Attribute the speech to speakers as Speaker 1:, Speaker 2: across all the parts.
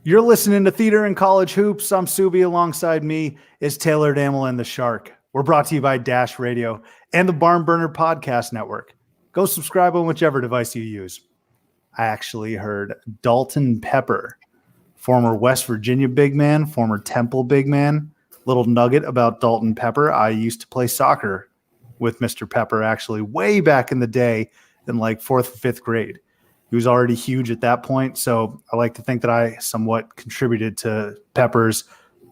Speaker 1: You're listening to Theater and College Hoops. I'm Subi. Alongside me is Taylor Damel and the Shark. We're brought to you by Dash Radio and the Barn Burner Podcast Network. Go subscribe on whichever device you use. I actually heard Dalton Pepper, former West Virginia big man, former Temple big man. Little nugget about Dalton Pepper. I used to play soccer with Mr. Pepper actually way back in the day in like 4th or 5th grade. He was already huge at that point, so I like to think that I somewhat contributed to Pepper's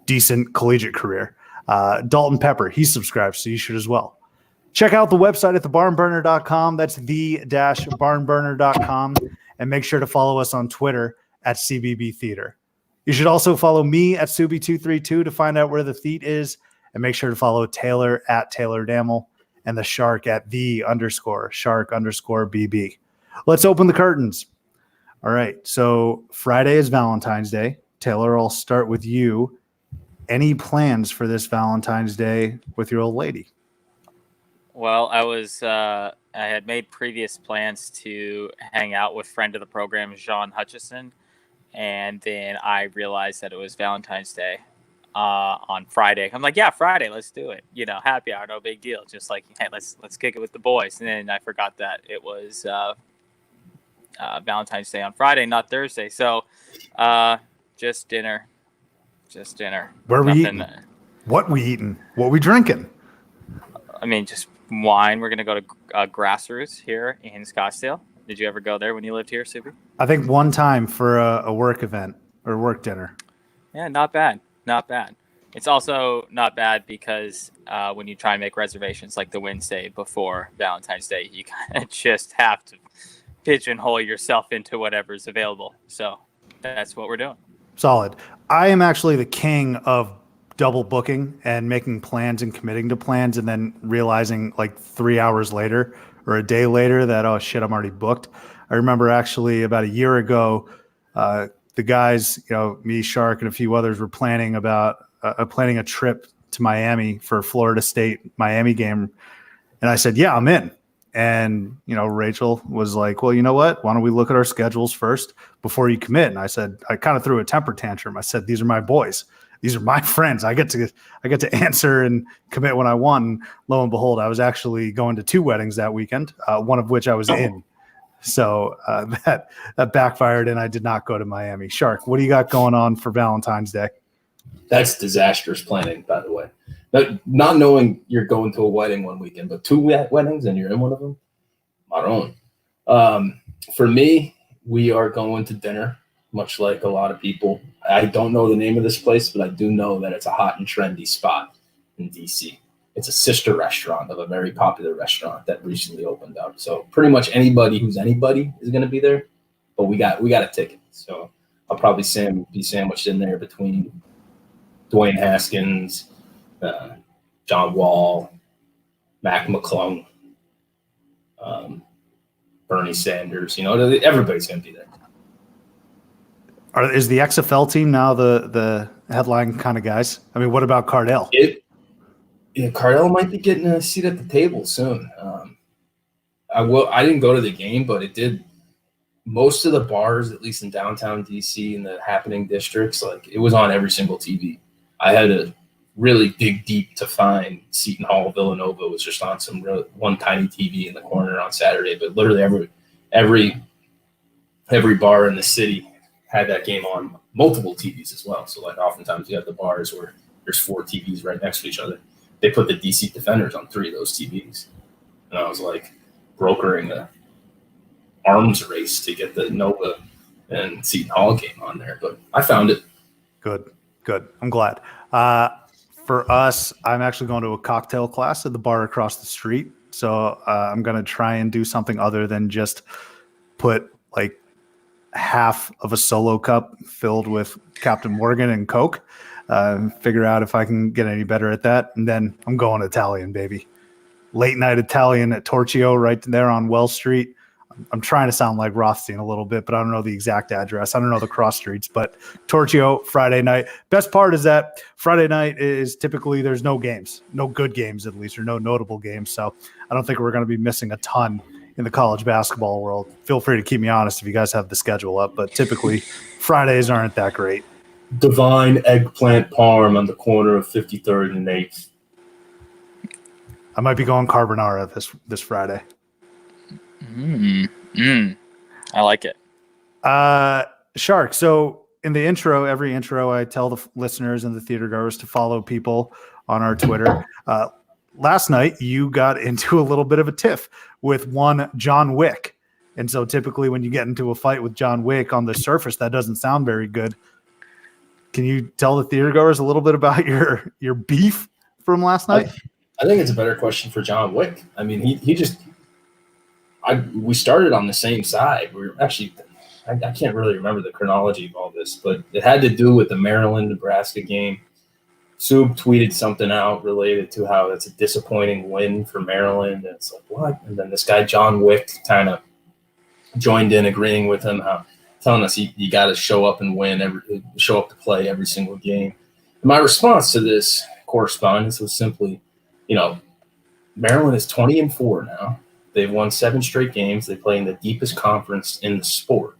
Speaker 1: decent collegiate career. Dalton Pepper, he subscribes, so you should as well. Check out the website at thebarnburner.com. That's the-barnburner.com. And make sure to follow us on Twitter at CBB Theater. You should also follow me at Subi232 to find out where the Theat is. And make sure to follow Taylor at Taylor Damel and the Shark at _Shark_BB. Let's open the curtains. All right. So Friday is Valentine's Day. Taylor, I'll start with you. Any plans for this Valentine's Day with your old lady?
Speaker 2: Well, I had made previous plans to hang out with friend of the program, Jean Hutchison. And then I realized that it was Valentine's Day on Friday. I'm like, yeah, Friday, let's do it. You know, happy hour, no big deal. Just like, hey, let's kick it with the boys. And then I forgot that it was Valentine's Day on Friday, not Thursday. So just dinner.
Speaker 1: Where are we eating? What we eating? What we drinking?
Speaker 2: I mean, just wine. We're going to go to Grassroots here in Scottsdale. Did you ever go there when you lived here, Subi?
Speaker 1: I think one time for a work event or work dinner.
Speaker 2: Yeah, not bad. It's also not bad because when you try and make reservations like the Wednesday before Valentine's Day, you kind of just have to pigeonhole yourself into whatever's available. So that's what we're doing.
Speaker 1: Solid. I am actually the king of double booking and making plans and committing to plans and then realizing like 3 hours later or a day later that, oh shit, I'm already booked. I remember actually about a year ago, the guys, me, Shark, and a few others were planning a trip to Miami for Florida State Miami game. And I said, yeah, I'm in. And, Rachel was like, well, you know what? Why don't we look at our schedules first before you commit? And I said, I kind of threw a temper tantrum. I said, these are my boys. These are my friends. I get to answer and commit when I want. And lo and behold, I was actually going to 2 weddings that weekend, one of which I was in. So that backfired, and I did not go to Miami. Shark, what do you got going on for Valentine's Day?
Speaker 3: That's disastrous planning, by the way. Not knowing you're going to a wedding one weekend, but 2 weddings and you're in one of them. Maron. For me, we are going to dinner, much like a lot of people. I don't know the name of this place, but I do know that it's a hot and trendy spot in DC. It's a sister restaurant of a very popular restaurant that recently opened up. So pretty much anybody who's anybody is going to be there, but we got a ticket. So I'll probably be sandwiched in there between Dwayne Haskins, John Wall, Mac McClung, Bernie Sanders. Everybody's going to be there.
Speaker 1: Is the XFL team now the headline kind of guys? I mean, what about Cardell?
Speaker 3: Cardell might be getting a seat at the table soon. I didn't go to the game, but it did. Most of the bars, at least in downtown DC in the happening districts, like it was on every single TV. I had to really dig deep to find Seton Hall Villanova was just on one tiny TV in the corner on Saturday, but literally every bar in the city had that game on multiple TVs as well. So like oftentimes you have the bars where there's 4 TVs right next to each other. They put the DC Defenders on 3 of those TVs. And I was like brokering a arms race to get the Nova and Seton Hall game on there, but I found it.
Speaker 1: Good. I'm glad. For us, I'm actually going to a cocktail class at the bar across the street. So I'm going to try and do something other than just put like half of a Solo cup filled with Captain Morgan and Coke. Figure out if I can get any better at that. And then I'm going Italian, baby. Late night Italian at Torchio right there on Wells Street. I'm trying to sound like Rothstein a little bit, but I don't know the exact address. I don't know the cross streets, but Torchio Friday night. Best part is that Friday night is typically there's no games, no good games at least, or no notable games. So I don't think we're going to be missing a ton in the college basketball world. Feel free to keep me honest if you guys have the schedule up, but typically Fridays aren't that great.
Speaker 3: Divine eggplant parm on the corner of 53rd and 8th.
Speaker 1: I might be going carbonara this Friday.
Speaker 2: I like it.
Speaker 1: Shark. So in the intro, every intro, I tell the listeners and the theater goers to follow people on our Twitter. Last night, you got into a little bit of a tiff with one John Wick. And so typically when you get into a fight with John Wick on the surface, that doesn't sound very good. Can you tell the theater goers a little bit about your beef from last night?
Speaker 3: I think it's a better question for John Wick. I mean, we started on the same side. We were actually, I can't really remember the chronology of all this, but it had to do with the Maryland-Nebraska game. Sub tweeted something out related to how it's a disappointing win for Maryland. And it's like, what? And then this guy, John Wick, kind of joined in, agreeing with him, telling us you got to show up and win, show up to play every single game. And my response to this correspondence was simply, Maryland is 20-4 now. They've won 7 straight games. They play in the deepest conference in the sport.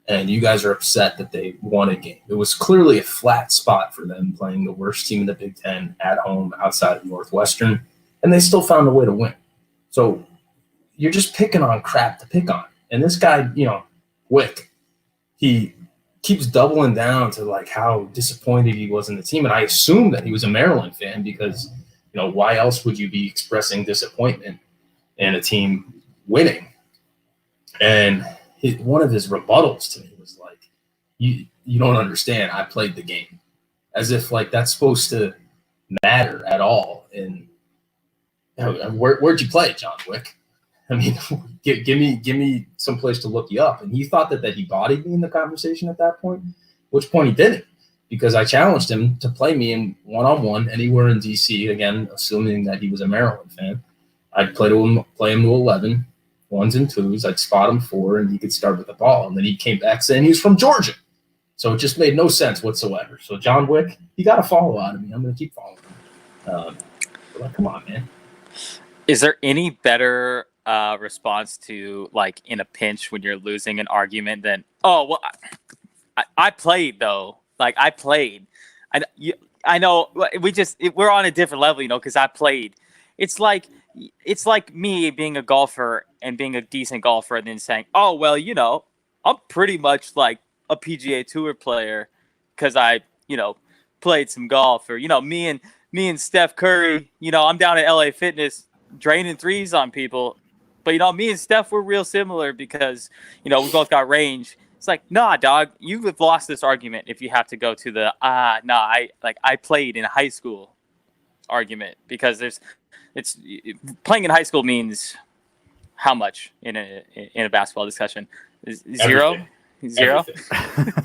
Speaker 3: And you guys are upset that they won a game. It was clearly a flat spot for them, playing the worst team in the Big Ten at home outside of Northwestern, and they still found a way to win. So you're just picking on crap to pick on. And this guy, Wick, he keeps doubling down to like how disappointed he was in the team. And I assume that he was a Maryland fan because, why else would you be expressing disappointment in a team winning? And one of his rebuttals to me was like, you don't understand. I played the game, as if like that's supposed to matter at all. And where'd you play, John Wick? I mean, give me some place to look you up. And he thought that he bodied me in the conversation at that point, which point he didn't, because I challenged him to play me in one-on-one anywhere in DC, again, assuming that he was a Maryland fan. I'd play him to 11, 1s and 2s. I'd spot him 4, and he could start with the ball. And then he came back saying he's from Georgia. So it just made no sense whatsoever. So John Wick, he got a follow out of me. I'm going to keep following him. But come on, man.
Speaker 2: Is there any better response to, like, in a pinch when you're losing an argument than, oh, well, I played, though. Like, I played. I know we're on a different level, because I played. It's like me being a golfer and being a decent golfer and then saying, oh, well, I'm pretty much like a PGA Tour player because I, played some golf. Or, me and Steph Curry, I'm down at LA Fitness draining threes on people. But, me and Steph, we're real similar because, we both got range. It's like, nah, dog, you have lost this argument if you have to go to the, I played in high school argument, because it's playing in high school means how much in a basketball discussion? Zero?
Speaker 3: Everything.
Speaker 2: Zero?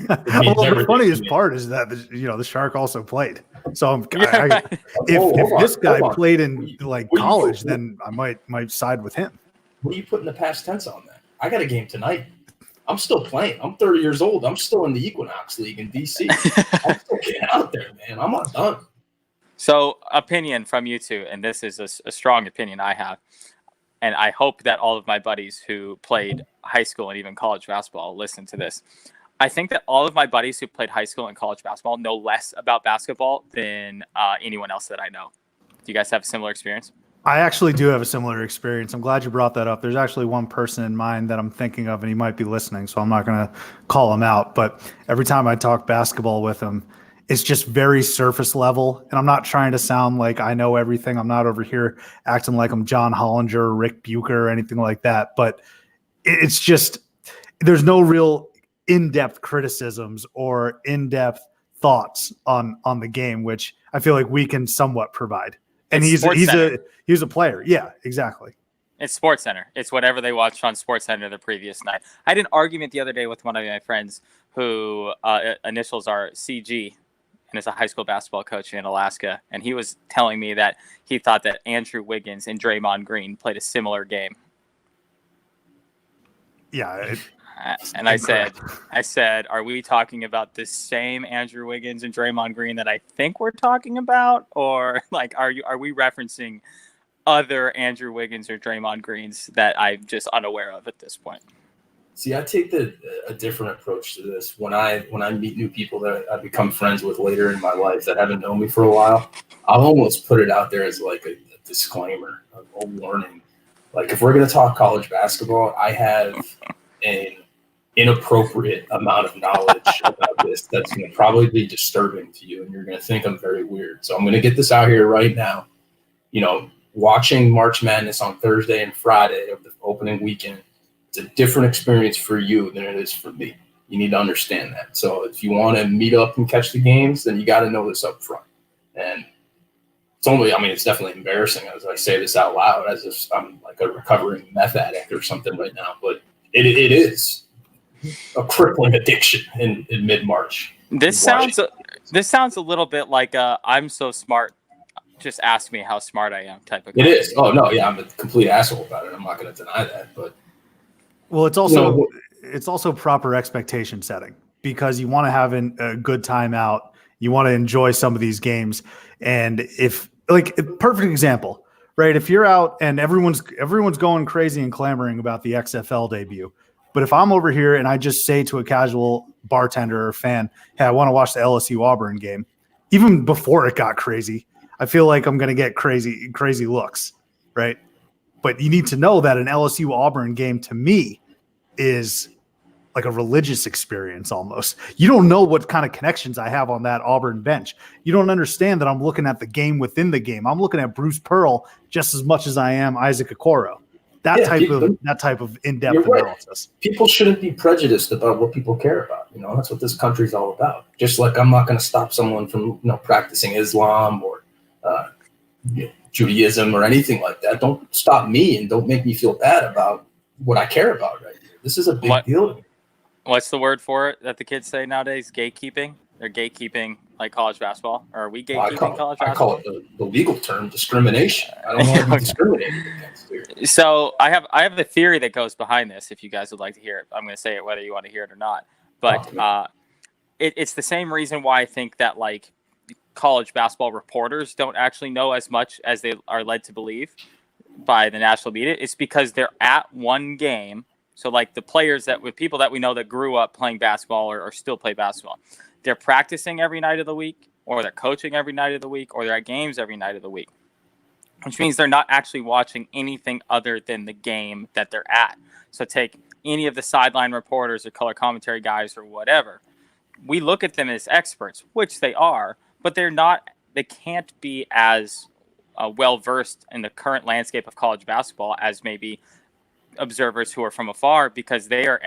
Speaker 1: Well, the funniest part is that the Shark also played. So if this guy played in like college, then I might side with him.
Speaker 3: What are you putting the past tense on that? I got a game tonight. I'm still playing. I'm 30 years old. I'm still in the Equinox League in DC. I'm still getting out there, man. I'm not done.
Speaker 2: So, opinion from you two, and this is a strong opinion I have, and I hope that all of my buddies who played high school and even college basketball listen to this. I think that all of my buddies who played high school and college basketball know less about basketball than anyone else that I know. Do you guys have a similar experience?
Speaker 1: I actually do have a similar experience. I'm glad you brought that up. There's actually one person in mind that I'm thinking of, and he might be listening, so I'm not going to call him out. But every time I talk basketball with him, it's just very surface level. And I'm not trying to sound like I know everything. I'm not over here acting like I'm John Hollinger or Rick Bucher or anything like that. But it's just, there's no real in-depth criticisms or in-depth thoughts on the game, which I feel like we can somewhat provide. And he's a player. Yeah, exactly.
Speaker 2: It's SportsCenter. It's whatever they watched on SportsCenter the previous night. I had an argument the other day with one of my friends who initials are CG and is a high school basketball coach in Alaska. And he was telling me that he thought that Andrew Wiggins and Draymond Green played a similar game.
Speaker 1: Yeah.
Speaker 2: And I said, are we talking about the same Andrew Wiggins and Draymond Green that I think we're talking about? Or like, are we referencing other Andrew Wiggins or Draymond Greens that I'm just unaware of at this point.
Speaker 3: See, I take a different approach to this. When I meet new people that I become friends with later in my life that haven't known me for a while, I'll almost put it out there as like a disclaimer, a warning. Like, if we're going to talk college basketball, I have an inappropriate amount of knowledge about this that's going to probably be disturbing to you, and you're going to think I'm very weird. So I'm going to get this out here right now. You know, watching March Madness on Thursday and Friday of the opening weekend, it's a different experience for you than it is for me. You need to understand that. So if you want to meet up and catch the games, then you got to know this up front. And it's definitely embarrassing as I say this out loud, as if I'm like a recovering meth addict or something right now, but it is a crippling addiction in mid-March.
Speaker 2: This sounds a little bit like I'm so smart, just ask me how smart I am type of
Speaker 3: It is. Oh no, yeah, I'm a complete asshole about it. I'm not going to deny that, but
Speaker 1: it's also proper expectation setting, because you want to have a good time out. You want to enjoy some of these games. And if, like, a perfect example, right? If you're out and everyone's going crazy and clamoring about the XFL debut, but if I'm over here and I just say to a casual bartender or fan, hey, I want to watch the LSU Auburn game, even before it got crazy, I feel like I'm going to get crazy looks, right? But you need to know that an LSU Auburn game to me is like a religious experience almost. You don't know what kind of connections I have on that Auburn bench. You don't understand that I'm looking at the game within the game. I'm looking at Bruce Pearl just as much as I am Isaac Okoro. That type of in-depth analysis.
Speaker 3: People shouldn't be prejudiced about what people care about. You know, that's what this country's all about. Just like I'm not going to stop someone from practicing Islam or Judaism or anything like that. Don't stop me and don't make me feel bad about what I care about right here. This is a big deal.
Speaker 2: What's the word for it that the kids say nowadays? Gatekeeping? They're gatekeeping like college basketball? Or are we gatekeeping college basketball?
Speaker 3: I call it the legal term discrimination. I don't want to be discriminated against here.
Speaker 2: So I have a theory that goes behind this, if you guys would like to hear it. I'm going to say it whether you want to hear it or not. But it's the same reason why I think that, like, college basketball reporters don't actually know as much as they are led to believe by the national media. It's because they're at one game. So, like, the players with people that we know that grew up playing basketball or still play basketball, they're practicing every night of the week, or they're coaching every night of the week, or they're at games every night of the week, which means they're not actually watching anything other than the game that they're at. So take any of the sideline reporters or color commentary guys or whatever. We look at them as experts, which they are, but they can't be as well-versed in the current landscape of college basketball as maybe observers who are from afar, because they are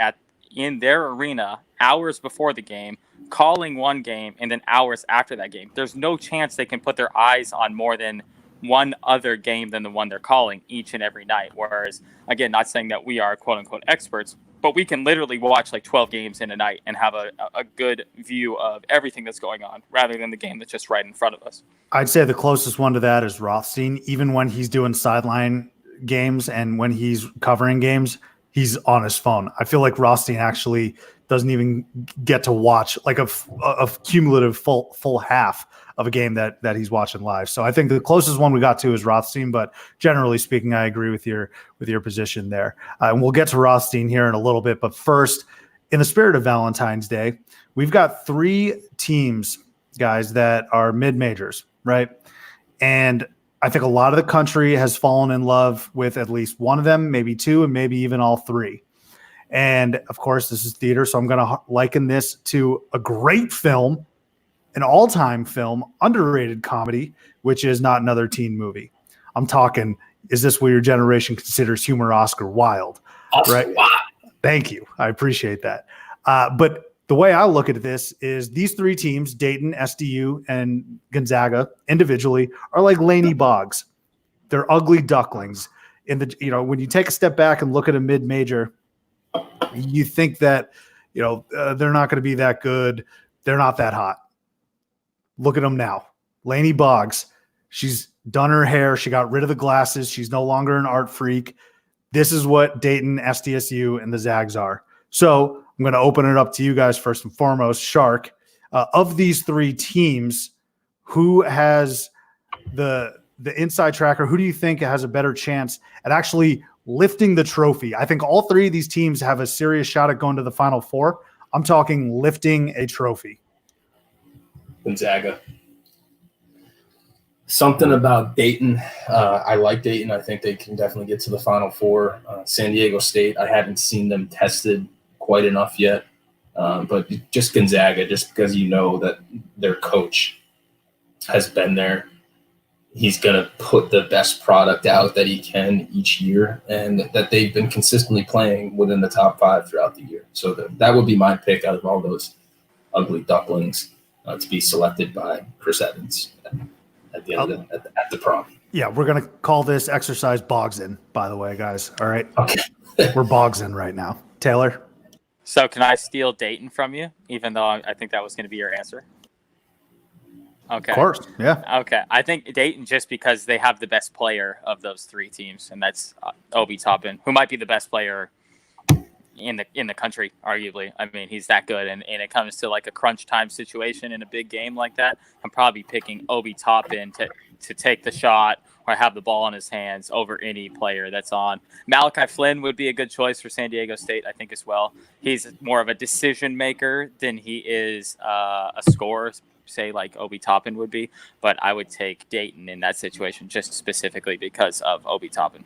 Speaker 2: in their arena hours before the game, calling one game, and then hours after that game. There's no chance they can put their eyes on more than one other game than the one they're calling each and every night. Whereas, again, not saying that we are quote-unquote experts, but we can literally watch like 12 games in a night and have a good view of everything that's going on, rather than the game that's just right in front of us.
Speaker 1: I'd say the closest one to that is Rothstein. Even when he's doing sideline games and when he's covering games, he's on his phone. I feel like Rothstein actually doesn't even get to watch like a cumulative full half of a game that he's watching live. So I think the closest one we got to is Rothstein, but generally speaking, I agree with your position there. And we'll get to Rothstein here in a little bit, but first, in the spirit of Valentine's Day, we've got 3 teams, guys, that are mid-majors, right? And I think a lot of the country has fallen in love with at least one of them, maybe 2, and maybe even all 3. And of course, this is theater, so I'm going to liken this to a great film, an all-time film, underrated comedy, which is Not Another Teen Movie. I'm talking, is this what your generation considers humor Oscar Wilde?
Speaker 3: Oscar
Speaker 1: right?
Speaker 3: Wilde.
Speaker 1: Thank you. I appreciate that. But the way I look at this is these 3 teams, Dayton, SDU, and Gonzaga, individually, are like Laney Boggs. They're ugly ducklings. When you take a step back and look at a mid-major, you think that they're not going to be that good. They're not that hot. Look at them now. Laney Boggs, she's done her hair. She got rid of the glasses. She's no longer an art freak. This is what Dayton, SDSU, and the Zags are. So I'm going to open it up to you guys first and foremost. Shark, of these 3 teams, who has the the inside tracker, who do you think has a better chance at actually lifting the trophy? I think all three of these teams have a serious shot at going to the Final Four. I'm talking lifting a trophy.
Speaker 3: Gonzaga. Something about Dayton. I like Dayton. I think they can definitely get to the Final Four. San Diego State, I haven't seen them tested quite enough yet. But just Gonzaga, just because you know that their coach has been there. He's going to put the best product out that he can each year, and that they've been consistently playing within the top 5 throughout the year. So that would be my pick out of all those ugly ducklings to be selected by Chris Evans at the end of at the prom.
Speaker 1: Yeah, we're going to call this exercise Bogsin, by the way, guys. All right.
Speaker 3: Okay.
Speaker 1: We're Bogsin right now. Taylor?
Speaker 2: So can I steal Dayton from you, even though I think that was going to be your answer? Okay.
Speaker 1: Of course, yeah.
Speaker 2: Okay. I think Dayton, just because they have the best player of those three teams, and that's Obi Toppin, who might be the best player in the country, arguably. I mean, he's that good. And it comes to like a crunch time situation in a big game like that, I'm probably picking Obi Toppin to take the shot or have the ball in his hands over any player that's on. Malachi Flynn would be a good choice for San Diego State, I think, as well. He's more of a decision maker than he is a scorer, say like Obi Toppin would be. But I would take Dayton in that situation just specifically because of Obi Toppin.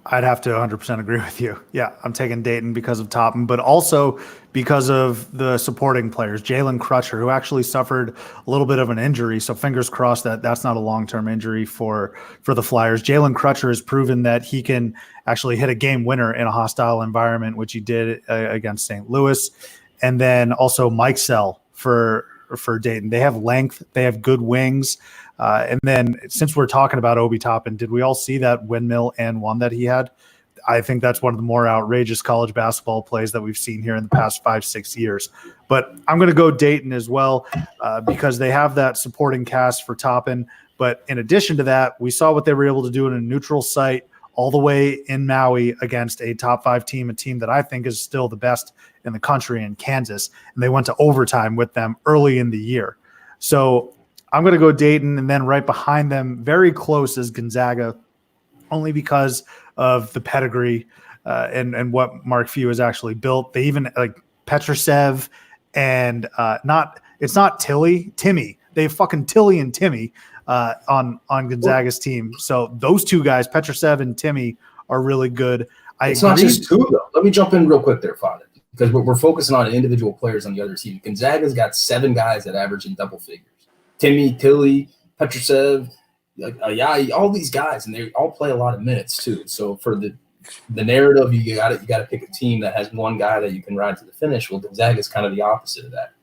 Speaker 1: I'd have to 100% agree with you. Yeah, I'm taking Dayton because of Toppin, but also because of the supporting players. Jalen Crutcher, who actually suffered a little bit of an injury, so fingers crossed that that's not a long-term injury for the Flyers. Jalen Crutcher has proven that he can actually hit a game winner in a hostile environment, which he did against St. Louis. And then also Mike Sell for Dayton. They have length. They have good wings. And then since we're talking about Obi Toppin, did we all see that windmill and one that he had? I think that's one of the more outrageous college basketball plays that we've seen here in the past 5-6 years. But I'm going to go Dayton as well because they have that supporting cast for Toppin. But in addition to that, we saw what they were able to do in a neutral site all the way in Maui against a top 5 team, a team that I think is still the best in the country in Kansas. And they went to overtime with them early in the year. So I'm going to go Dayton, and then right behind them, very close, is Gonzaga, only because of the pedigree and what Mark Few has actually built. They even like Petrusev and it's not Timmy. They have fucking Tilly and Timmy on Gonzaga's team. So those two guys, Petrusev and Timmy, are really good.
Speaker 3: It's not just two, though. Let me jump in real quick there, Father, because we're focusing on individual players on the other team. Gonzaga's got 7 guys that average in double figures. Timmy, Tilly, Petrusev, all these guys, and they all play a lot of minutes too. So for the narrative, you got to pick a team that has one guy that you can ride to the finish. Well, Gonzaga is kind of the opposite of that.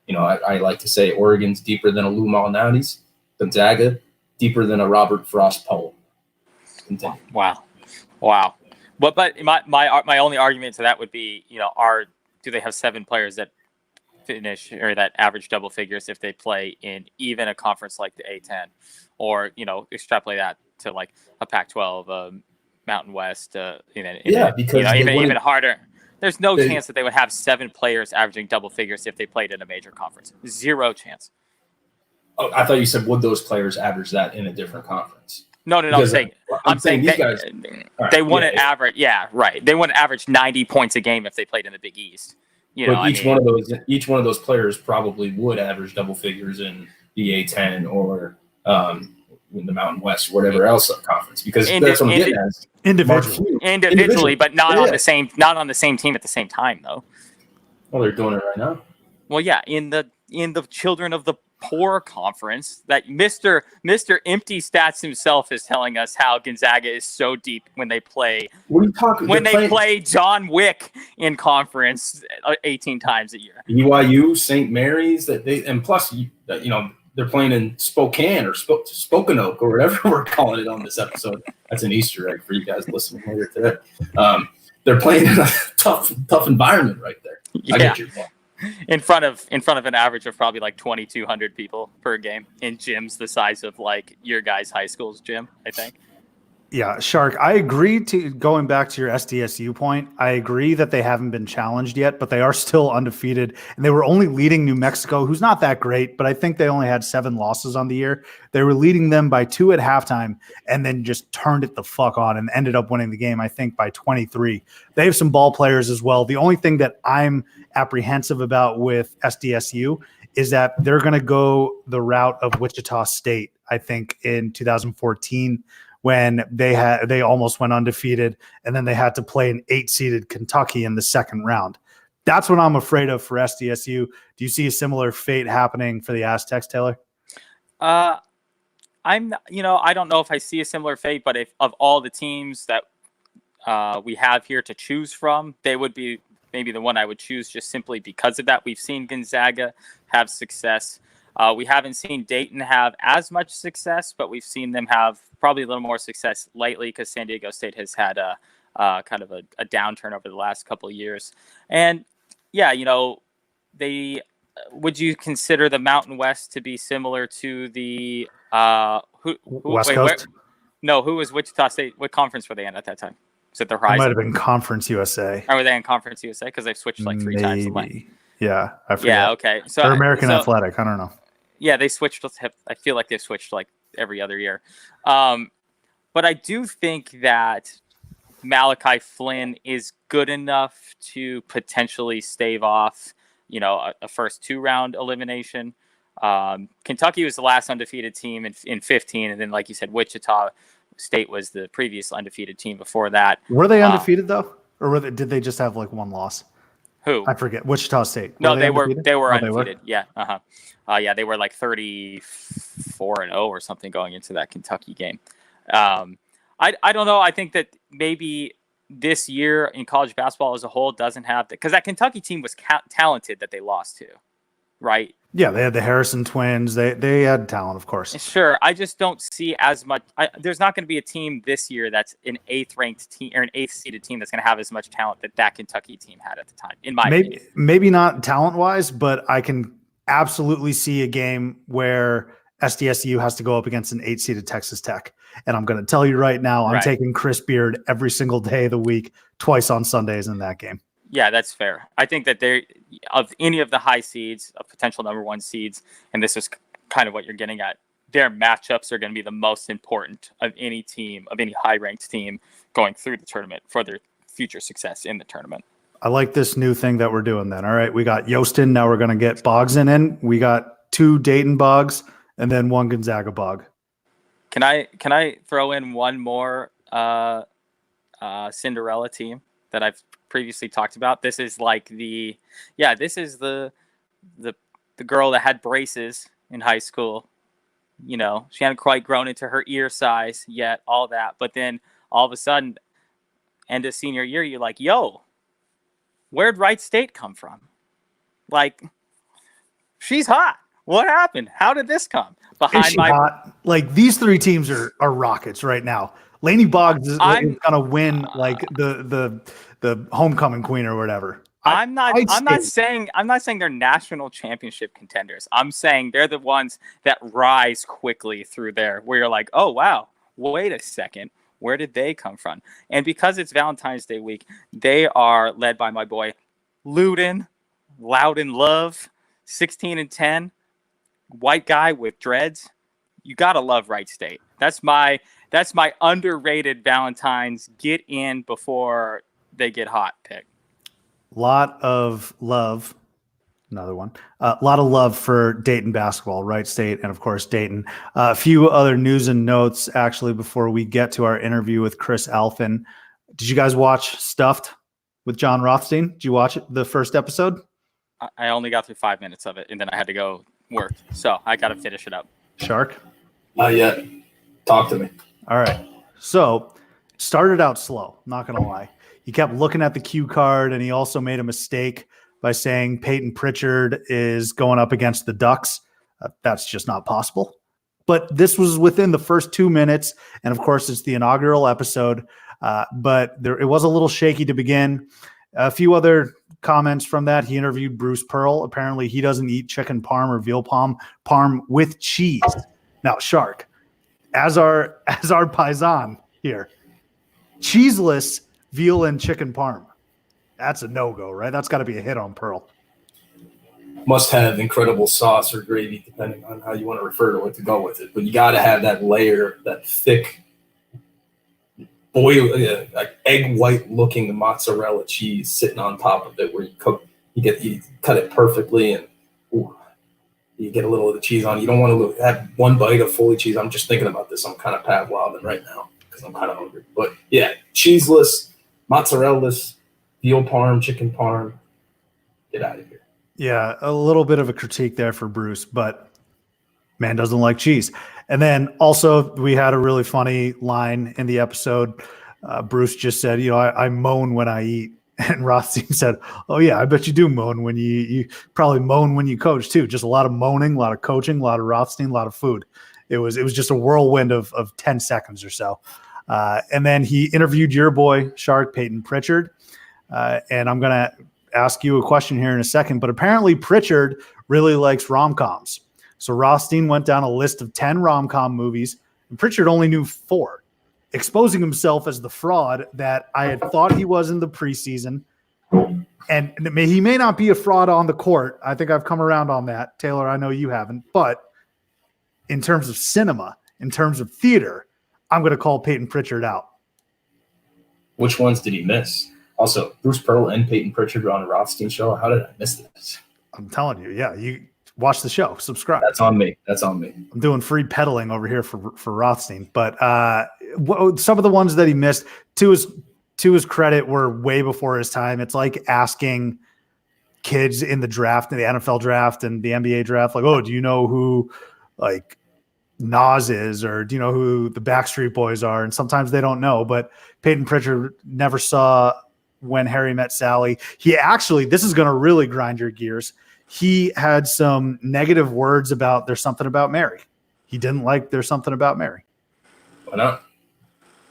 Speaker 3: I like to say Oregon's deeper than a Lou Malnati's. Gonzaga deeper than a Robert Frost Poe.
Speaker 2: Wow. But my only argument to that would be, do they have 7 players that finish or that average double figures if they play in even a conference like the A10, or extrapolate that to like a Pac-12, Mountain West, because even harder. There's no chance that they would have 7 players averaging double figures if they played in a major conference. 0 chance.
Speaker 3: Oh, I thought you said would those players average that in a different conference?
Speaker 2: No. I'm saying
Speaker 3: these guys.
Speaker 2: They wouldn't average. Yeah, right. They wouldn't average 90 points a game if they played in the Big East.
Speaker 3: Each one of those players probably would average double figures in the A10 or in the Mountain West, or whatever else conference, because that's what I'm getting at.
Speaker 2: Individually, but not on the same team at the same time, though.
Speaker 3: Well, they're doing it right now.
Speaker 2: Well, yeah, in the Children of the Poor conference, that Mr. Empty Stats himself is telling us how Gonzaga is so deep when they play.
Speaker 3: What are you talking?
Speaker 2: When they play John Wick in conference 18 times a year.
Speaker 3: BYU, St. Mary's, and plus they're playing in Spokane or Spokanoke or whatever we're calling it on this episode. That's an Easter egg for you guys listening later today. They're playing in a tough environment right there.
Speaker 2: Yeah.
Speaker 3: I get your point.
Speaker 2: In front of an average of probably like 2,200 people per game in gyms the size of like your guys' high school's gym, I think.
Speaker 1: Yeah, Shark, I agree to going back to your SDSU point. I agree that they haven't been challenged yet, but they are still undefeated. And they were only leading New Mexico, who's not that great, but I think they only had 7 losses on the year. They were leading them by 2 at halftime and then just turned it the fuck on and ended up winning the game, I think, by 23. They have some ball players as well. The only thing that I'm apprehensive about with SDSU is that they're going to go the route of Wichita State, I think, in 2014. When they almost went undefeated, and then they had to play an 8-seeded Kentucky in the second round. That's what I'm afraid of for SDSU. Do you see a similar fate happening for the Aztecs, Taylor?
Speaker 2: I don't know if I see a similar fate, but if of all the teams that we have here to choose from, they would be maybe the one I would choose just simply because of that. We've seen Gonzaga have success. We haven't seen Dayton have as much success, but we've seen them have probably a little more success lately because San Diego State has had a kind of a downturn over the last couple of years. And yeah, would you consider the Mountain West to be similar to the
Speaker 1: West Coast?
Speaker 2: Who was Wichita State? What conference were they in at that time? Was it the
Speaker 1: It
Speaker 2: Horizon?
Speaker 1: might have been Conference USA.
Speaker 2: Or were they in Conference USA? Because they've switched like 3 times.
Speaker 1: Yeah, I forget.
Speaker 2: Yeah, okay. So
Speaker 1: or American Athletic. I don't know.
Speaker 2: Yeah, they switched. I feel like they've switched like every other year. But I do think that Malachi Flynn is good enough to potentially stave off, a first 2-round elimination. Kentucky was the last undefeated team in 15. And then, like you said, Wichita State was the previous undefeated team before that.
Speaker 1: Were they undefeated though? Or did they just have like 1 loss?
Speaker 2: Who?
Speaker 1: I forget. Wichita State.
Speaker 2: No, they were undefeated.
Speaker 1: They were?
Speaker 2: Yeah. Yeah, they were like 34-0 or something going into that Kentucky game. I don't know. I think that maybe this year in college basketball as a whole doesn't have because that Kentucky team was talented that they lost to, right?
Speaker 1: Yeah, they had the Harrison twins. They had talent, of course.
Speaker 2: Sure. I just don't see as much. There's not going to be a team this year that's an 8th ranked team or an 8th seeded team that's going to have as much talent that Kentucky team had at the time. In my opinion,
Speaker 1: maybe not talent wise, but I can absolutely see a game where SDSU has to go up against an 8-seeded Texas Tech. And I'm going to tell you right now, I'm taking Chris Beard every single day of the week, twice on Sundays in that game.
Speaker 2: Yeah, that's fair. I think that of any of the high seeds, of potential number 1 seeds, and this is kind of what you're getting at, their matchups are going to be the most important of any team, of any high-ranked team going through the tournament for their future success in the tournament.
Speaker 1: I like this new thing that we're doing then. All right, we got Yostin. Now we're going to get Boggs in. We got 2 Dayton Boggs and then 1 Gonzaga Bog.
Speaker 2: Can I throw in one more Cinderella team that I've previously talked about? This is like the girl that had braces in high school. She hadn't quite grown into her ear size yet, all that. But then all of a sudden, end of senior year, you're like, yo, where'd Wright State come from? Like, she's hot. What happened? How did this come?
Speaker 1: Hot? Like, these 3 teams are rockets right now. Lainey Boggs is going to win like the homecoming queen or whatever.
Speaker 2: I'm not saying they're national championship contenders. I'm saying they're the ones that rise quickly through there where you're like, oh wow, wait a second, where did they come from? And because it's Valentine's Day week, they are led by my boy Loudon Love, 16-10, white guy with dreads. You gotta love Wright State. That's my underrated Valentine's get in before they get hot pick.
Speaker 1: Lot of love. Another one. A lot of love for Dayton basketball, Wright State, and of course Dayton. A few other news and notes actually before we get to our interview with Chris Alphin. Did you guys watch Stuffed with John Rothstein? Did you watch it, the first episode?
Speaker 2: I only got through 5 minutes of it, and then I had to go work, so I got to finish it up.
Speaker 1: Shark?
Speaker 3: Not yet. Talk to me.
Speaker 1: All right. So started out slow, not going to lie. He kept looking at the cue card, and he also made a mistake by saying Peyton Pritchard is going up against the Ducks. That's just not possible. But this was within the first 2 minutes, and of course, it's the inaugural episode. But it was a little shaky to begin. A few other comments from that. He interviewed Bruce Pearl. Apparently, he doesn't eat chicken parm or veal parm with cheese. Now, Shark, as our paisan here. Cheeseless veal and chicken parm. That's a no-go, right? That's got to be a hit on Pearl.
Speaker 3: Must have incredible sauce or gravy, depending on how you want to refer to it to go with it. But you got to have that layer, that thick, like egg white looking mozzarella cheese sitting on top of it, where you cut it perfectly, and you get a little of the cheese on. You don't want to have one bite of fully cheese. I'm just thinking about this. I'm kind of Pavloving right now because I'm kind of hungry. But yeah, cheeseless, mozzarella-less, veal parm, chicken parm. Get out of here.
Speaker 1: Yeah, a little bit of a critique there for Bruce, but man doesn't like cheese. And then also we had a really funny line in the episode. Bruce just said, I moan when I eat. And Rothstein said, oh yeah, I bet you do moan when you probably moan when you coach too. Just a lot of moaning, a lot of coaching, a lot of Rothstein, a lot of food. It was just a whirlwind of 10 seconds or so. And then he interviewed your boy, Shark Peyton Pritchard. And I'm going to ask you a question here in a second, but apparently Pritchard really likes rom-coms. So Rothstein went down a list of 10 rom-com movies, and Pritchard only knew 4, exposing himself as the fraud that I had thought he was in the preseason. And he may not be a fraud on the court. I think I've come around on that. Taylor, I know you haven't. But in terms of cinema, in terms of theater, I'm going to call Peyton Pritchard out.
Speaker 3: Which ones did he miss? Also, Bruce Pearl and Peyton Pritchard were on a Rothstein show. How did I miss this?
Speaker 1: I'm telling you, yeah, you watch the show, subscribe.
Speaker 3: That's on me. I'm
Speaker 1: doing free peddling over here for Rothstein. But some of the ones that he missed, to his credit, were way before his time. It's like asking kids in the draft, in the NFL draft and the NBA draft, like, oh, do you know who like Nas is, or do you know who the Backstreet Boys are? And sometimes they don't know. But Peyton Pritchard never saw When Harry Met Sally. He actually, this is going to really grind your gears. He had some negative words about There's Something About Mary. He didn't like There's Something About Mary.
Speaker 3: Why not?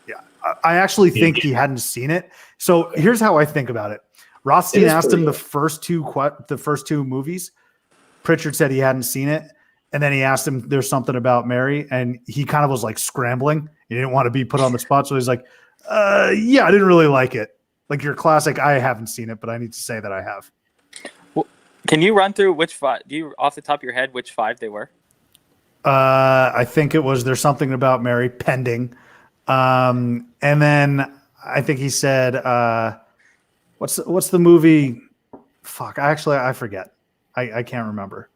Speaker 1: Yeah, I actually think he hadn't seen it. So here's how I think about it. Rothstein asked him the first two movies. Pritchard said he hadn't seen it. And then he asked him, There's Something About Mary. And he kind of was like scrambling. He didn't want to be put on the spot. So he's like, yeah, I didn't really like it. Like your classic, I haven't seen it, but I need to say that I have.
Speaker 2: Well, can you run through which 5? Do you, off the top of your head, which 5 they were?
Speaker 1: I think it was There's Something About Mary, pending. And then I think he said, what's the movie? Fuck, I forget. I can't remember.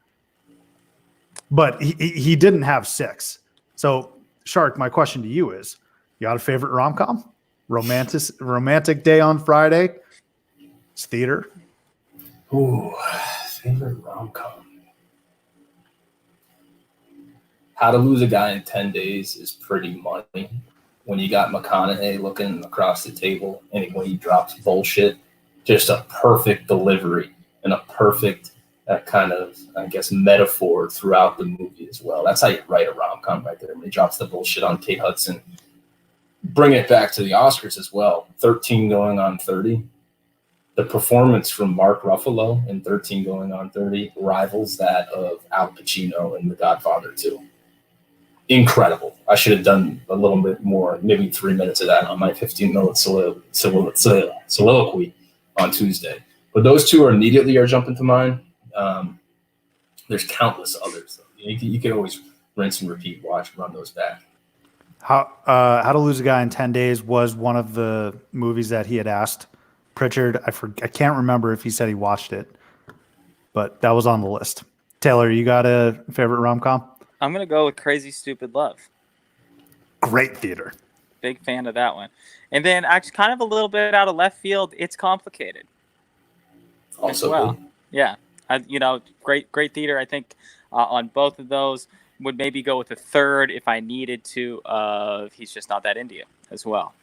Speaker 1: But he didn't have 6. So, Shark, my question to you is, you got a favorite rom-com? Romantic Day on Friday? It's theater.
Speaker 3: Ooh, favorite rom-com. How to Lose a Guy in 10 Days is pretty money. When you got McConaughey looking across the table and when he drops bullshit, just a perfect delivery and a perfect kind of, I guess, metaphor throughout the movie as well. That's how you write a rom-com right there. When he drops the bullshit on Kate Hudson. Bring it back to the Oscars as well. 13 Going on 30. The performance from Mark Ruffalo in 13 Going on 30 rivals that of Al Pacino in The Godfather 2. Incredible. I should have done a little bit more, maybe 3 minutes of that on my 15-minute soliloquy on Tuesday. But those two immediately are jumping to mind. There's countless others. You can always rinse and repeat, run those back.
Speaker 1: How to Lose a Guy in 10 Days was one of the movies that he had asked Pritchard. I can't remember if he said he watched it, but that was on the list. Taylor, you got a favorite rom-com?
Speaker 2: I'm going to go with Crazy Stupid Love.
Speaker 1: Great theater.
Speaker 2: Big fan of that one. And then actually kind of a little bit out of left field, It's Complicated.
Speaker 3: Also,
Speaker 2: well. Yeah. Great theater. I think on both of those would maybe go with a third if I needed to. He's Just Not That Into as well.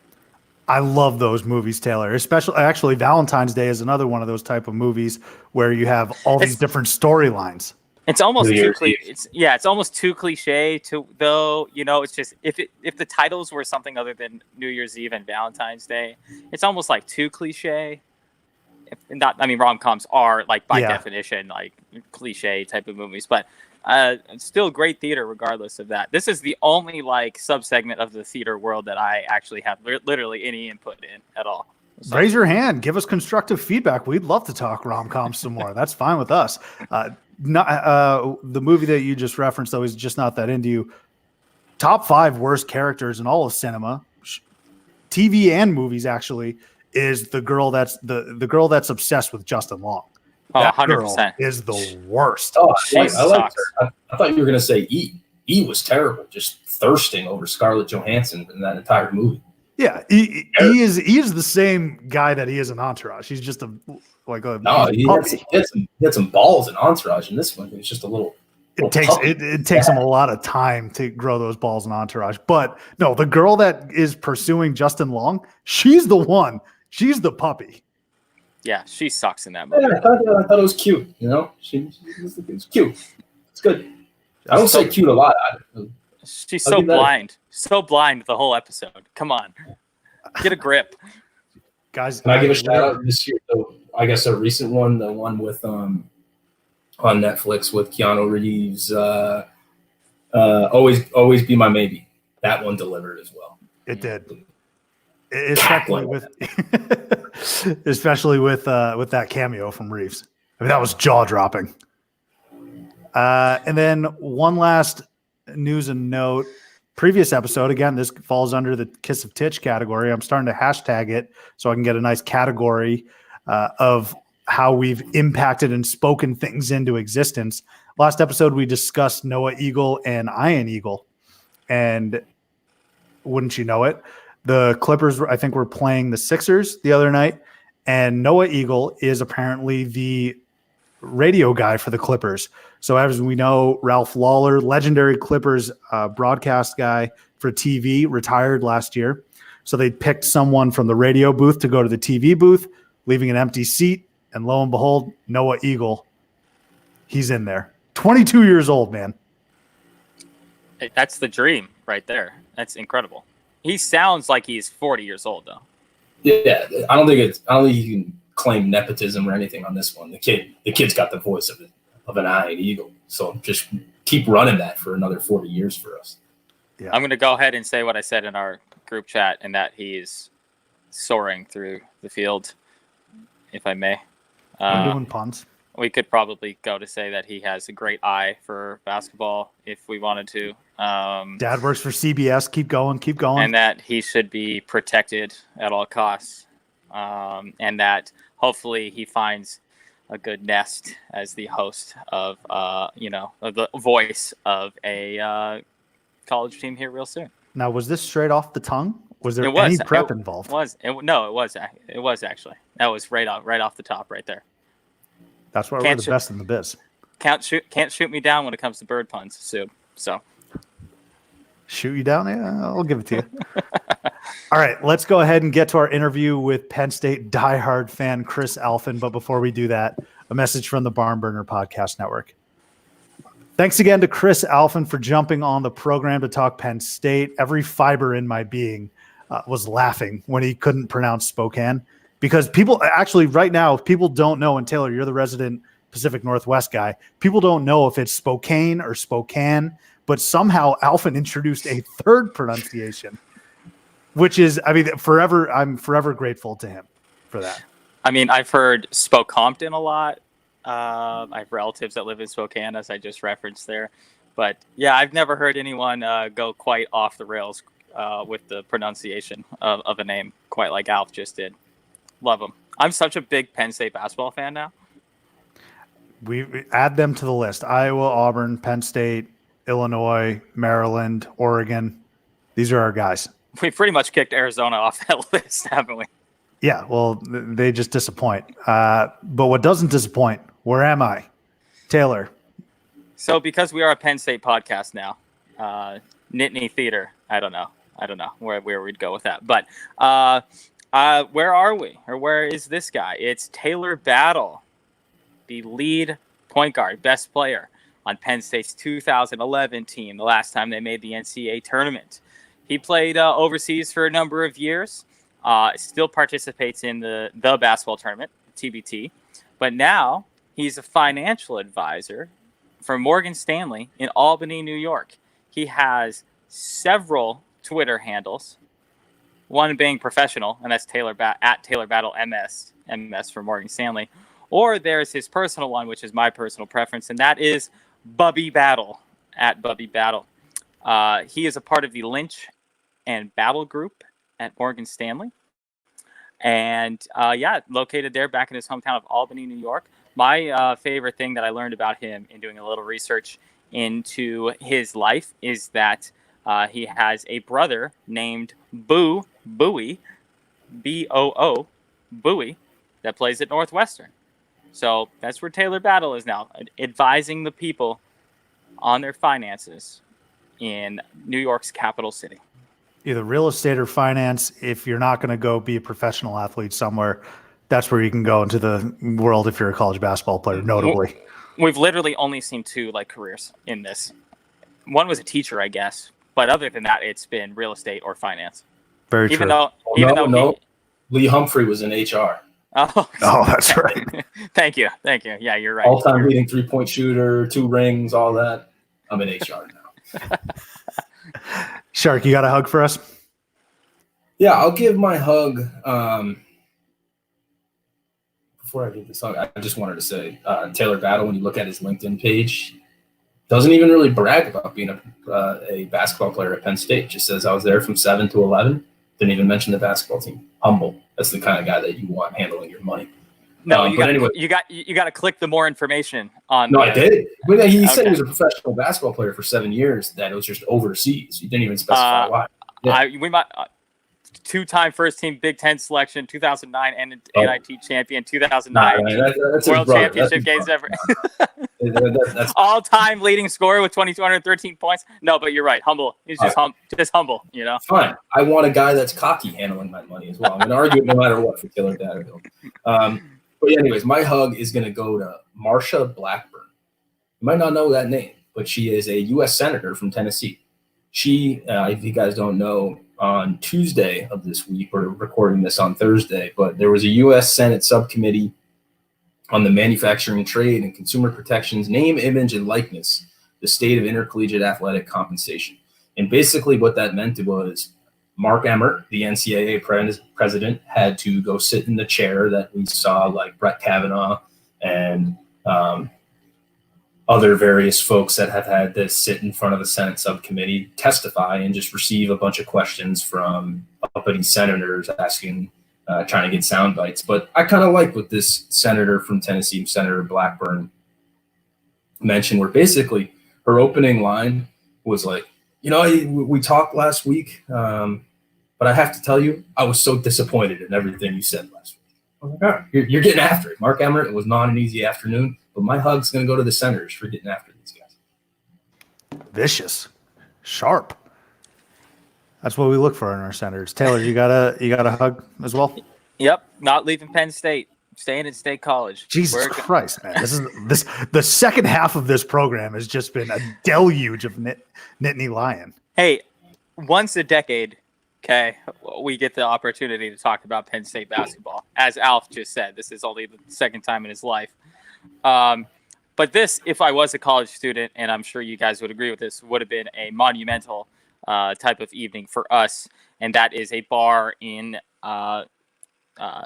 Speaker 1: I love those movies, Taylor. Actually, Valentine's Day is another one of those type of movies where you have all these different storylines.
Speaker 2: It's almost it's almost too cliche though. It's just if the titles were something other than New Year's Eve and Valentine's Day, it's almost like too cliche. rom-coms are like by
Speaker 1: Yeah.
Speaker 2: definition like cliche type of movies, but still great theater regardless of that. This is the only like subsegment of the theater world that I actually have literally any input in at all. So,
Speaker 1: Raise your hand. Give us constructive feedback. We'd love to talk rom-coms some more. That's fine with us. The movie that you just referenced, though, is just not that into you. Top 5 worst characters in all of cinema, TV and movies, actually, is the girl that's the girl that's obsessed with Justin Long.
Speaker 2: oh,
Speaker 1: That
Speaker 2: 100%.
Speaker 1: girl is the worst.
Speaker 3: Oh,
Speaker 2: She
Speaker 3: I like
Speaker 2: sucks.
Speaker 3: her. I thought you were going to say E. E was terrible, just thirsting over Scarlett Johansson in that entire movie.
Speaker 1: Yeah, he is the same guy that he is in Entourage. He's just a
Speaker 3: No,
Speaker 1: he's
Speaker 3: he
Speaker 1: a puppy.
Speaker 3: had some balls in Entourage. In this one, it was just a little.
Speaker 1: It takes him a lot of time to grow those balls in Entourage. But no, the girl that is pursuing Justin Long, she's the one. She's the puppy.
Speaker 2: Yeah, she sucks in that movie.
Speaker 3: Yeah, I thought it was cute. You know, it's cute. It's good. I don't say cute a lot.
Speaker 2: She's
Speaker 3: I'll
Speaker 2: so
Speaker 3: give that a-
Speaker 2: blind. So blind the whole episode. Come on. Get a grip.
Speaker 1: Guys,
Speaker 3: Can I give a shout out this year? So I guess a recent one, the one with on Netflix with Keanu Reeves. Always Be My Maybe. That one delivered as well.
Speaker 1: It did. Especially with that cameo from Reeves. I mean, that was jaw dropping. And then one last news and note. Previous episode, again, this falls under the Kiss of Titch category. I'm starting to hashtag it so I can get a nice category of how we've impacted and spoken things into existence. Last episode, we discussed Noah Eagle and Ian Eagle. And wouldn't you know it, the Clippers, I think, were playing the Sixers the other night. And Noah Eagle is apparently the radio guy for the Clippers. So as we know, Ralph Lawler, legendary Clippers broadcast guy for TV, retired last year. So they picked someone from the radio booth to go to the TV booth, leaving an empty seat. And lo and behold, Noah Eagle, he's in there. 22 years old, man.
Speaker 2: That's the dream right there. That's incredible. He sounds like he's 40 years old, though.
Speaker 3: Yeah, I don't think you can claim nepotism or anything on this one. The kid's got the voice of an Iron Eagle. So just keep running that for another 40 years for us.
Speaker 1: Yeah.
Speaker 2: I'm going to go ahead and say what I said in our group chat, and that he's soaring through the field, if I may.
Speaker 1: I'm doing puns.
Speaker 2: We could probably go to say that he has a great eye for basketball if we wanted to.
Speaker 1: Dad works for CBS. Keep going. Keep going.
Speaker 2: And that he should be protected at all costs. And that hopefully he finds a good nest as the host of, the voice of a college team here real soon.
Speaker 1: Now, was this straight off the tongue? Was there
Speaker 2: It was.
Speaker 1: any prep involved?
Speaker 2: It was actually. That was right off the top right there.
Speaker 1: That's why we're the best in the biz.
Speaker 2: Can't shoot me down when it comes to bird puns, Sue. So
Speaker 1: shoot you down? Yeah, I'll give it to you. All right, let's go ahead and get to our interview with Penn State diehard fan Chris Alphin. But before we do that, a message from the Barn Burner Podcast Network. Thanks again to Chris Alphin for jumping on the program to talk Penn State. Every fiber in my being was laughing when he couldn't pronounce Spokane. Because people actually right now, people don't know, and Taylor, you're the resident Pacific Northwest guy. People don't know if it's Spokane or Spokane, but somehow Alphin introduced a third pronunciation, which is, I'm forever grateful to him for that.
Speaker 2: I mean, I've heard Spokompton a lot. I have relatives that live in Spokane, as I just referenced there. But yeah, I've never heard anyone go quite off the rails with the pronunciation of a name quite like Alf just did. Love them. I'm such a big Penn State basketball fan now.
Speaker 1: We add them to the list. Iowa, Auburn, Penn State, Illinois, Maryland, Oregon. These are our guys.
Speaker 2: We pretty much kicked Arizona off that list, haven't we?
Speaker 1: Yeah, well, they just disappoint. But what doesn't disappoint, where am I? Taylor.
Speaker 2: So because we are a Penn State podcast now, Nittany Theater, I don't know where we'd go with that. But where are we? Or where is this guy? It's Taylor Battle, the lead point guard, best player on Penn State's 2011 team, the last time they made the NCAA tournament. He played overseas for a number of years, still participates in the basketball tournament, TBT, but now he's a financial advisor for Morgan Stanley in Albany, New York. He has several Twitter handles, one being professional, and that's at Taylor Battle MS for Morgan Stanley. Or there's his personal one, which is my personal preference, and that is Bubby Battle, at Bubby Battle. He is a part of the Lynch and Battle group at Morgan Stanley. And located there back in his hometown of Albany, New York. My favorite thing that I learned about him in doing a little research into his life is that he has a brother named Bowie, B-O-O, Bowie, that plays at Northwestern. So that's where Taylor Battle is now, advising the people on their finances in New York's capital city.
Speaker 1: Either real estate or finance. If you're not going to go be a professional athlete somewhere, that's where you can go into the world if you're a college basketball player, notably.
Speaker 2: We've literally only seen two careers in this. One was a teacher, I guess. But other than that, it's been real estate or finance.
Speaker 1: Very
Speaker 2: even
Speaker 1: true.
Speaker 3: No. Lee Humphrey was in HR.
Speaker 2: Oh,
Speaker 1: that's right.
Speaker 2: Thank you. Yeah, you're right.
Speaker 3: All-time leading three-point shooter, 2 rings, all that. I'm in HR now.
Speaker 1: Shark, you got a hug for us?
Speaker 3: Yeah, I'll give my hug. Before I give this hug, I just wanted to say Taylor Battle, when you look at his LinkedIn page, doesn't even really brag about being a basketball player at Penn State. Just says I was there from 7 to 11. Didn't even mention the basketball team. Humble. That's the kind of guy that you want handling your money.
Speaker 2: No, you got to click the more information on.
Speaker 3: No, I did. But he said he was a professional basketball player for 7 years. That it was just overseas. He didn't even specify why. Yeah.
Speaker 2: We might. 2-time first team Big Ten selection, 2009 NIT champion, 2009
Speaker 3: that's
Speaker 2: World Championship games ever.
Speaker 3: That's
Speaker 2: all-time leading scorer with 213 points. No, but you're right. Humble. He's just humble. You know.
Speaker 3: Fine. I want a guy that's cocky handling my money as well. I'm going to argue it no matter what for Taylor Battle. But anyways, my hug is going to go to Marsha Blackburn. You might not know that name, but she is a U.S. Senator from Tennessee. She, if you guys don't know, on Tuesday of this week, we're recording this on Thursday, but there was a U.S. Senate subcommittee on the Manufacturing Trade and Consumer Protection's Name, Image, and Likeness, the State of Intercollegiate Athletic Compensation. And basically what that meant was Mark Emmert, the NCAA president, had to go sit in the chair that we saw, like Brett Kavanaugh and other various folks that have had to sit in front of the Senate subcommittee, testify, and just receive a bunch of questions from uppity senators asking, trying to get sound bites. But I kind of like what this senator from Tennessee, Senator Blackburn, mentioned, where basically her opening line was like, we talked last week, but I have to tell you, I was so disappointed in everything you said last week. I was like, all right, you're getting after it. Mark Emmert, it was not an easy afternoon, but my hug's going to go to the senators for getting after these guys.
Speaker 1: Vicious. Sharp. That's what we look for in our senators. Taylor, you got a hug as well?
Speaker 2: Yep. Not leaving Penn State. Staying at State College.
Speaker 1: Jesus Christ, man. The second half of this program has just been a deluge of Nittany Lion.
Speaker 2: Hey, once a decade, okay, we get the opportunity to talk about Penn State basketball. As Alf just said, this is only the second time in his life. But this, if I was a college student, and I'm sure you guys would agree with this, would have been a monumental type of evening for us. And that is a bar in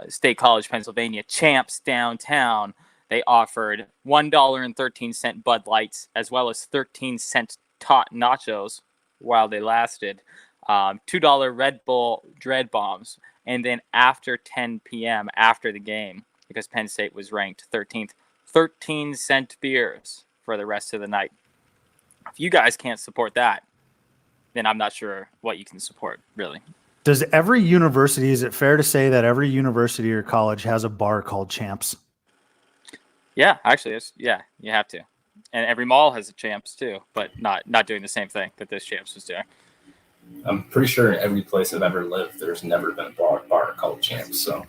Speaker 2: State College, Pennsylvania, Champs downtown. They offered $1.13 Bud Lights as well as 13-cent Tot nachos while they lasted, $2 Red Bull Dread Bombs, and then after 10 p.m. after the game, because Penn State was ranked 13th, 13-cent beers for the rest of the night. If you guys can't support that, then I'm not sure what you can support, really.
Speaker 1: Does every university, is it fair to say that every university or college has a bar called Champs?
Speaker 2: Yeah, actually, you have to. And every mall has a Champs too, but not doing the same thing that this Champs was doing.
Speaker 3: I'm pretty sure in every place I've ever lived, there's never been a bar called Champs. So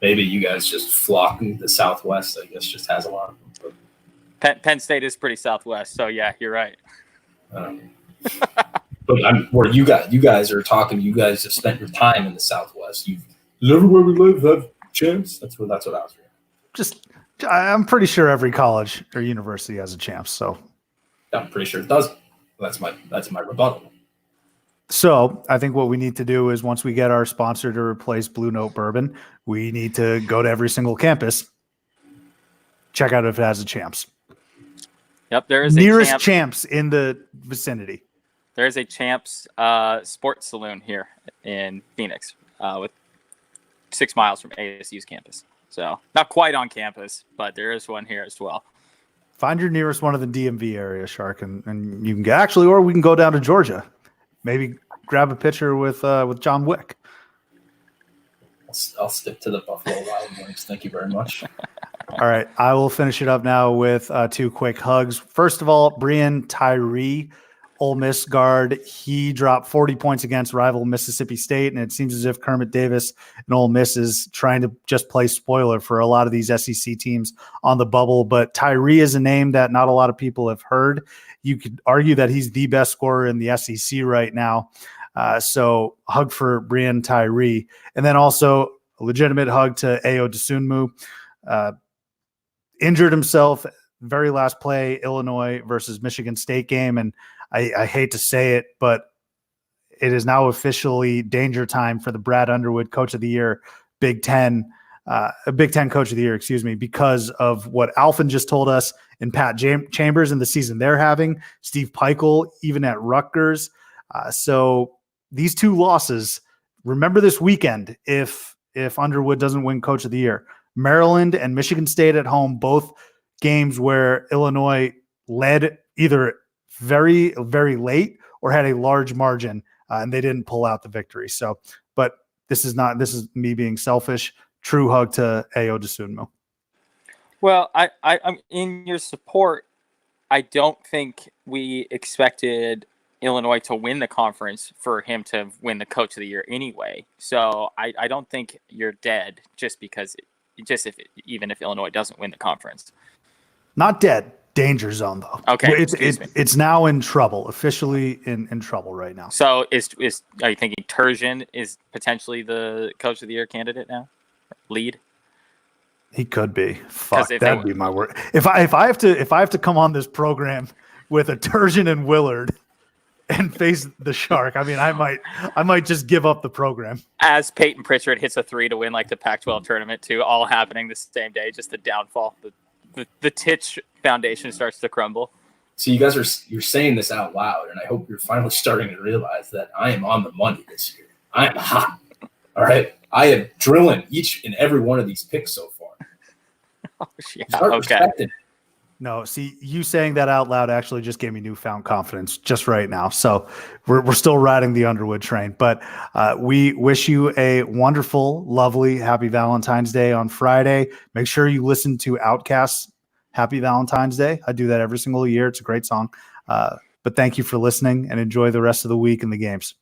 Speaker 3: maybe you guys just flock in the Southwest, I guess, just has a lot of them.
Speaker 2: Penn State is pretty Southwest, so yeah, you're right.
Speaker 3: But where you guys are talking, you guys have spent your time in the Southwest. Does everywhere we live have Champs? That's what I was reading.
Speaker 1: I'm pretty sure every college or university has a champs. So
Speaker 3: I'm pretty sure it does. That's my rebuttal.
Speaker 1: So I think what we need to do is once we get our sponsor to replace Blue Note Bourbon, we need to go to every single campus, check out if it has a champs.
Speaker 2: Yep, there is
Speaker 1: nearest
Speaker 2: a
Speaker 1: champs in the vicinity.
Speaker 2: There's a Champs sports saloon here in Phoenix, with 6 miles from ASU's campus. So not quite on campus, but there is one here as well.
Speaker 1: Find your nearest one of the DMV area, Shark, and you can get actually, or we can go down to Georgia. Maybe grab a picture with John Wick.
Speaker 3: I'll stick to the Buffalo Wild Wings. Thank you very much.
Speaker 1: All right, I will finish it up now with 2 quick hugs. First of all, Breon Tyree, Ole Miss guard. He dropped 40 points against rival Mississippi State, and it seems as if Kermit Davis and Ole Miss is trying to just play spoiler for a lot of these SEC teams on the bubble. But Tyree is a name that not a lot of people have heard. You could argue that he's the best scorer in the SEC right now. So hug for Breon Tyree. And then also a legitimate hug to Ayo Dosunmu. Injured himself, very last play, Illinois versus Michigan State game. And I hate to say it, but it is now officially danger time for the Brad Underwood Coach of the Year, Big Ten Coach of the Year, because of what Alfin just told us and Pat Chambers in the season they're having, Steve Peichel, even at Rutgers. So these 2 losses, remember this weekend, if Underwood doesn't win Coach of the Year, Maryland and Michigan State at home, both games where Illinois led either very, very late or had a large margin, and they didn't pull out the victory. So, but this is me being selfish. True hug to Ayo Dosunmu.
Speaker 2: Well, I'm in your support. I don't think we expected Illinois to win the conference for him to win the Coach of the Year anyway. So I don't think you're dead even if Illinois doesn't win the conference.
Speaker 1: Not dead. Danger zone, though.
Speaker 2: Okay.
Speaker 1: It's now in trouble, officially in trouble right now.
Speaker 2: So are you thinking Turgeon is potentially the Coach of the Year candidate now? Lead?
Speaker 1: He could be. Fuck,
Speaker 2: if
Speaker 1: that'd be my word. If I have to come on this program with a Turgeon and Willard and face the Shark, I mean, I might just give up the program.
Speaker 2: As Peyton Pritchard hits a 3 to win like the Pac-12 tournament too, all happening the same day, just the downfall. The Titch foundation starts to crumble.
Speaker 3: So you're saying this out loud, and I hope you're finally starting to realize that I am on the money this year. I am hot. All right. I am drilling each and every one of these picks so far.
Speaker 2: Oh, yeah.
Speaker 3: Start respecting.
Speaker 1: No, see, you saying that out loud actually just gave me newfound confidence just right now. So we're still riding the Underwood train, but we wish you a wonderful, lovely, happy Valentine's Day on Friday. Make sure you listen to Outkast's Happy Valentine's Day. I do that every single year. It's a great song. But thank you for listening and enjoy the rest of the week in the games.